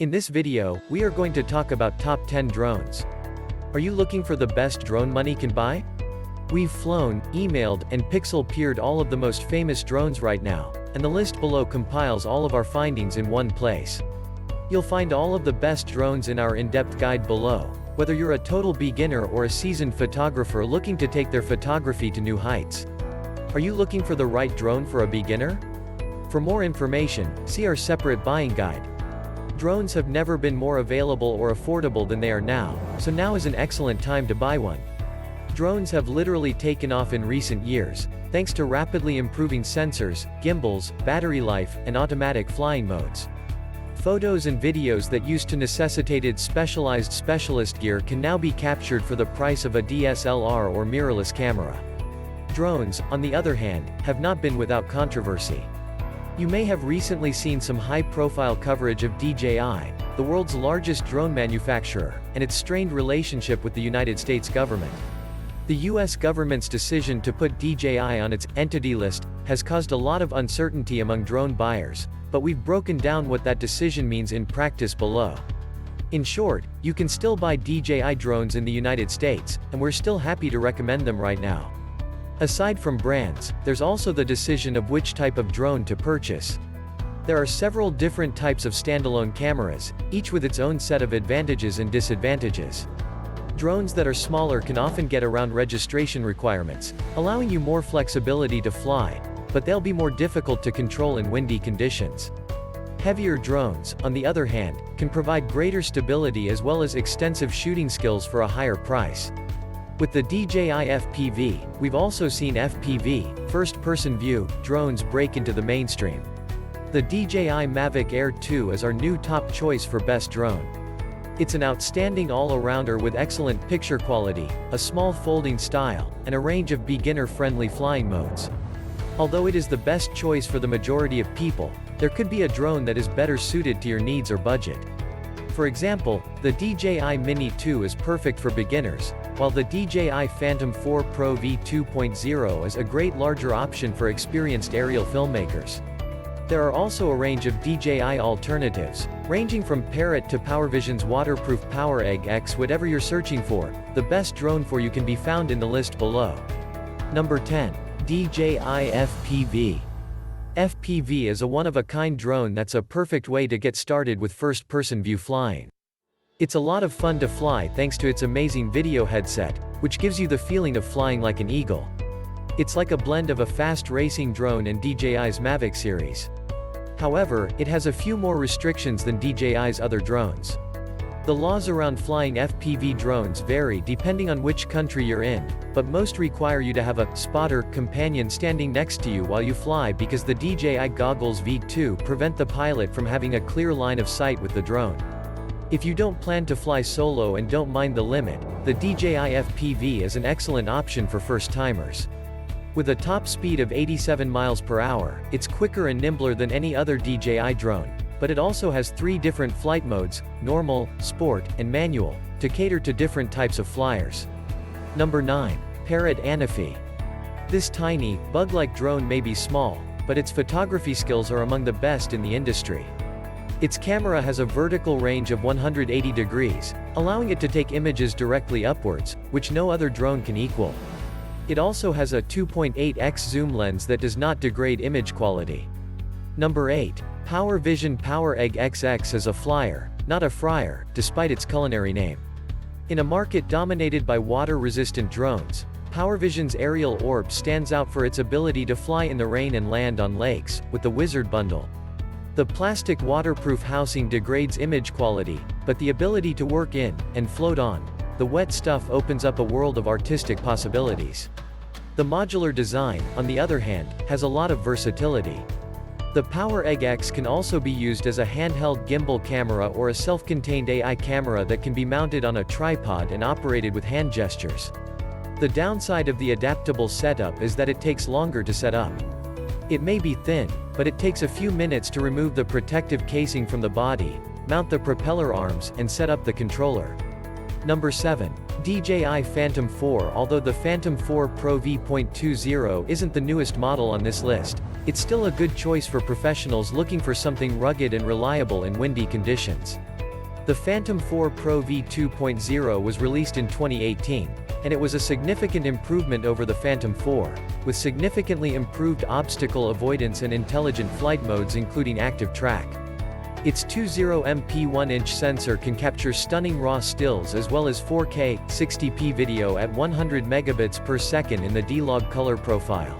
In this video, we are going to talk about top 10 drones. Are you looking for the best drone money can buy? We've flown, emailed, and pixel-peered all of the most famous drones right now, and the list below compiles all of our findings in one place. You'll find all of the best drones in our in-depth guide below, whether you're a total beginner or a seasoned photographer looking to take their photography to new heights. Are you looking for the right drone for a beginner? For more information, see our separate buying guide. Drones have never been more available or affordable than they are now, so now is an excellent time to buy one. Drones have literally taken off in recent years, thanks to rapidly improving sensors, gimbals, battery life, and automatic flying modes. Photos and videos that used to necessitated specialized specialist gear can now be captured for the price of a DSLR or mirrorless camera. Drones, on the other hand, have not been without controversy. You may have recently seen some high-profile coverage of DJI, the world's largest drone manufacturer, and its strained relationship with the United States government. The US government's decision to put DJI on its Entity List has caused a lot of uncertainty among drone buyers, but we've broken down what that decision means in practice below. In short, you can still buy DJI drones in the United States, and we're still happy to recommend them right now. Aside from brands, there's also the decision of which type of drone to purchase. There are several different types of standalone cameras, each with its own set of advantages and disadvantages. Drones that are smaller can often get around registration requirements, allowing you more flexibility to fly, but they'll be more difficult to control in windy conditions. Heavier drones, on the other hand, can provide greater stability as well as extensive shooting skills for a higher price. With the DJI FPV, we've also seen FPV, first-person view, drones break into the mainstream. The DJI Mavic Air 2 is our new top choice for best drone. It's an outstanding all-arounder with excellent picture quality, a small folding style, and a range of beginner-friendly flying modes. Although it is the best choice for the majority of people, there could be a drone that is better suited to your needs or budget. For example, the DJI Mini 2 is perfect for beginners, while the DJI Phantom 4 Pro V2.0 is a great larger option for experienced aerial filmmakers. There are also a range of DJI alternatives, ranging from Parrot to PowerVision's waterproof PowerEgg X. Whatever you're searching for, the best drone for you can be found in the list below. Number 10. DJI FPV. FPV is a one-of-a-kind drone that's a perfect way to get started with first-person view flying. It's a lot of fun to fly thanks to its amazing video headset, which gives you the feeling of flying like an eagle. It's like a blend of a fast racing drone and DJI's Mavic series. However, it has a few more restrictions than DJI's other drones. The laws around flying FPV drones vary depending on which country you're in, but most require you to have a spotter companion standing next to you while you fly because the DJI Goggles V2 prevent the pilot from having a clear line of sight with the drone. If you don't plan to fly solo and don't mind the limit, the DJI FPV is an excellent option for first-timers. With a top speed of 87 miles per hour, it's quicker and nimbler than any other DJI drone, but it also has 3 different flight modes, normal, sport, and manual, to cater to different types of flyers. Number 9. Parrot Anafi. This tiny, bug-like drone may be small, but its photography skills are among the best in the industry. Its camera has a vertical range of 180 degrees, allowing it to take images directly upwards, which no other drone can equal. It also has a 2.8x zoom lens that does not degrade image quality. Number 8. PowerVision PowerEgg XX is a flyer, not a fryer, despite its culinary name. In a market dominated by water-resistant drones, PowerVision's aerial orb stands out for its ability to fly in the rain and land on lakes, with the Wizard bundle. The plastic waterproof housing degrades image quality, but the ability to work in, and float on, the wet stuff opens up a world of artistic possibilities. The modular design, on the other hand, has a lot of versatility. The PowerEgg X can also be used as a handheld gimbal camera or a self-contained AI camera that can be mounted on a tripod and operated with hand gestures. The downside of the adaptable setup is that it takes longer to set up. It may be thin, but it takes a few minutes to remove the protective casing from the body, mount the propeller arms, and set up the controller. Number 7. DJI Phantom 4. Although the Phantom 4 Pro V.20 isn't the newest model on this list, it's still a good choice for professionals looking for something rugged and reliable in windy conditions. The Phantom 4 Pro V2.0 was released in 2018, and it was a significant improvement over the Phantom 4, with significantly improved obstacle avoidance and intelligent flight modes including active track. Its 20MP 1-inch sensor can capture stunning raw stills as well as 4K, 60p video at 100 megabits per second in the D-Log color profile.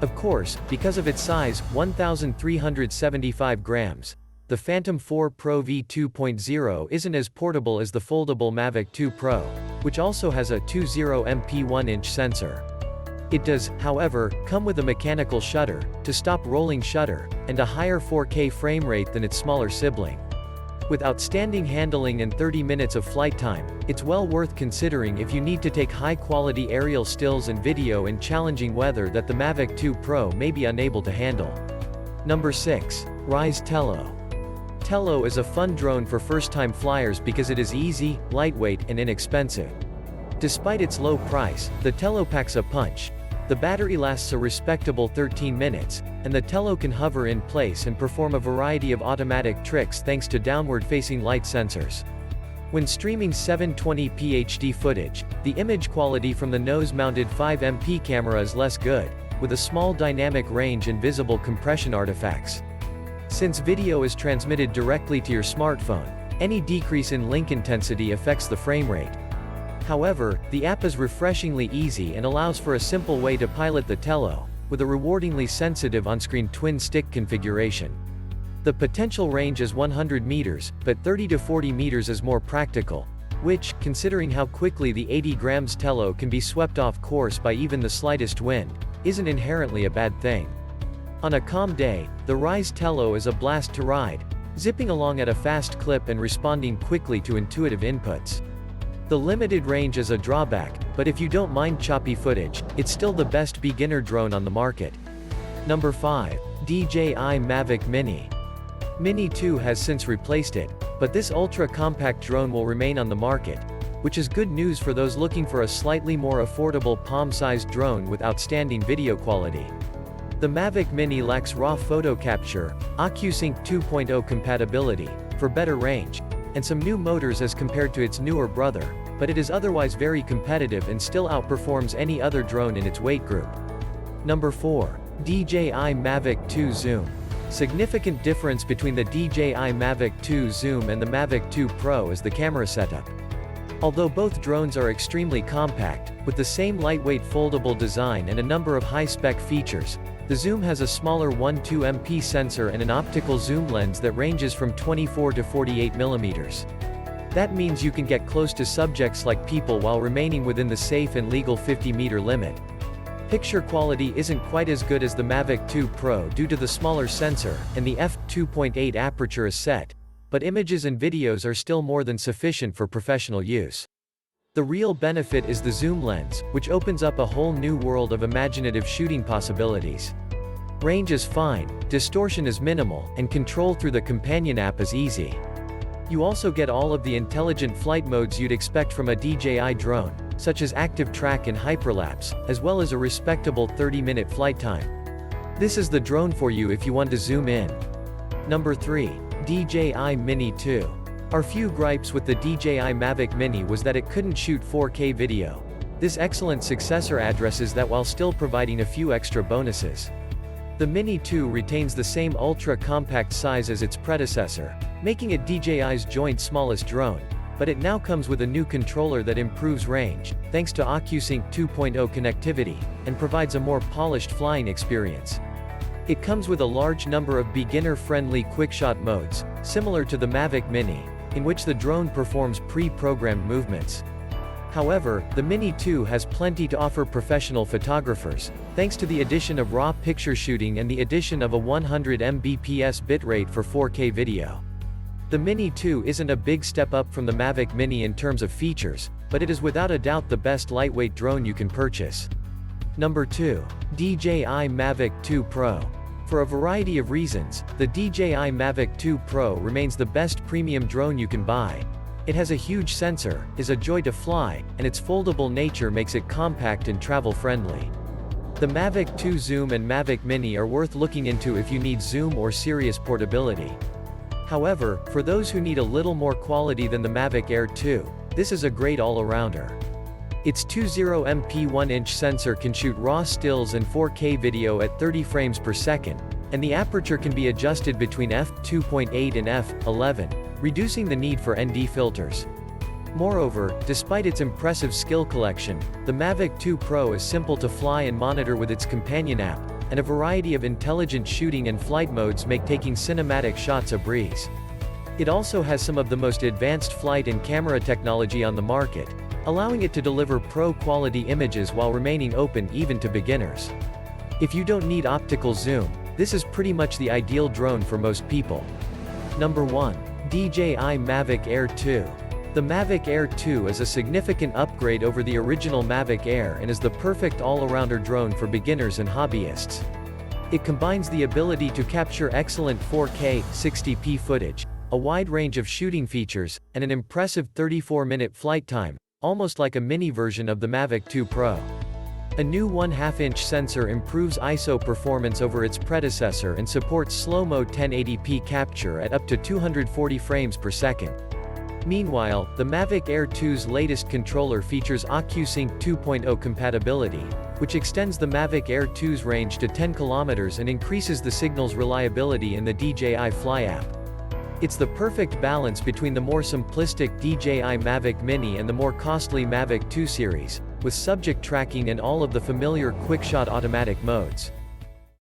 Of course, because of its size, 1,375 grams, the Phantom 4 Pro V2.0 isn't as portable as the foldable Mavic 2 Pro, which also has a 20MP 1-inch sensor. It does, however, come with a mechanical shutter, to stop rolling shutter, and a higher 4K frame rate than its smaller sibling. With outstanding handling and 30 minutes of flight time, it's well worth considering if you need to take high-quality aerial stills and video in challenging weather that the Mavic 2 Pro may be unable to handle. Number 6. Rise Tello. Tello is a fun drone for first-time flyers because it is easy, lightweight, and inexpensive. Despite its low price, the Tello packs a punch. The battery lasts a respectable 13 minutes, and the Tello can hover in place and perform a variety of automatic tricks thanks to downward-facing light sensors. When streaming 720p HD footage, the image quality from the nose-mounted 5MP camera is less good, with a small dynamic range and visible compression artifacts. Since video is transmitted directly to your smartphone, any decrease in link intensity affects the frame rate. However, the app is refreshingly easy and allows for a simple way to pilot the Tello, with a rewardingly sensitive on-screen twin-stick configuration. The potential range is 100 meters, but 30 to 40 meters is more practical, which, considering how quickly the 80 grams Tello can be swept off course by even the slightest wind, isn't inherently a bad thing. On a calm day, the Rise Tello is a blast to ride, zipping along at a fast clip and responding quickly to intuitive inputs. The limited range is a drawback, but if you don't mind choppy footage, it's still the best beginner drone on the market. Number 5. DJI Mavic Mini. Mini 2 has since replaced it, but this ultra-compact drone will remain on the market, which is good news for those looking for a slightly more affordable palm-sized drone with outstanding video quality. The Mavic Mini lacks RAW photo capture, OcuSync 2.0 compatibility, for better range, and some new motors as compared to its newer brother, but it is otherwise very competitive and still outperforms any other drone in its weight group. Number 4. DJI Mavic 2 Zoom. Significant difference between the DJI Mavic 2 Zoom and the Mavic 2 Pro is the camera setup. Although both drones are extremely compact, with the same lightweight foldable design and a number of high-spec features, the Zoom has a smaller 12MP sensor and an optical zoom lens that ranges from 24 to 48 millimeters. That means you can get close to subjects like people while remaining within the safe and legal 50-meter limit. Picture quality isn't quite as good as the Mavic 2 Pro due to the smaller sensor, and the f2.8 aperture is set, but images and videos are still more than sufficient for professional use. The real benefit is the zoom lens, which opens up a whole new world of imaginative shooting possibilities. Range is fine, distortion is minimal, and control through the companion app is easy. You also get all of the intelligent flight modes you'd expect from a DJI drone, such as active track and hyperlapse, as well as a respectable 30-minute flight time. This is the drone for you if you want to zoom in. Number 3. DJI Mini 2. Our few gripes with the DJI Mavic Mini was that it couldn't shoot 4K video. This excellent successor addresses that while still providing a few extra bonuses. The Mini 2 retains the same ultra-compact size as its predecessor, making it DJI's joint smallest drone, but it now comes with a new controller that improves range, thanks to OcuSync 2.0 connectivity, and provides a more polished flying experience. It comes with a large number of beginner-friendly quickshot modes, similar to the Mavic Mini, in which the drone performs pre-programmed movements. However, the Mini 2 has plenty to offer professional photographers, thanks to the addition of RAW picture shooting and the addition of a 100 Mbps bitrate for 4K video. The Mini 2 isn't a big step up from the Mavic Mini in terms of features, but it is without a doubt the best lightweight drone you can purchase. Number 2. DJI Mavic 2 Pro. For a variety of reasons, the DJI Mavic 2 Pro remains the best premium drone you can buy. It has a huge sensor, is a joy to fly, and its foldable nature makes it compact and travel-friendly. The Mavic 2 Zoom and Mavic Mini are worth looking into if you need zoom or serious portability. However, for those who need a little more quality than the Mavic Air 2, this is a great all-arounder. Its 20MP 1-inch sensor can shoot RAW stills and 4K video at 30 frames per second, and the aperture can be adjusted between f2.8 and f11, reducing the need for ND filters. Moreover, despite its impressive skill collection, the Mavic 2 Pro is simple to fly and monitor with its companion app, and a variety of intelligent shooting and flight modes make taking cinematic shots a breeze. It also has some of the most advanced flight and camera technology on the market, allowing it to deliver pro-quality images while remaining open even to beginners. If you don't need optical zoom, this is pretty much the ideal drone for most people. Number 1. DJI Mavic Air 2. The Mavic Air 2 is a significant upgrade over the original Mavic Air and is the perfect all-arounder drone for beginners and hobbyists. It combines the ability to capture excellent 4K, 60p footage, a wide range of shooting features, and an impressive 34-minute flight time, almost like a mini version of the Mavic 2 Pro. A new 1/2-inch sensor improves ISO performance over its predecessor and supports slow-mo 1080p capture at up to 240 frames per second. Meanwhile, the Mavic Air 2's latest controller features OcuSync 2.0 compatibility, which extends the Mavic Air 2's range to 10 kilometers and increases the signal's reliability in the DJI Fly app. It's the perfect balance between the more simplistic DJI Mavic Mini and the more costly Mavic 2 series, with subject tracking and all of the familiar quickshot automatic modes.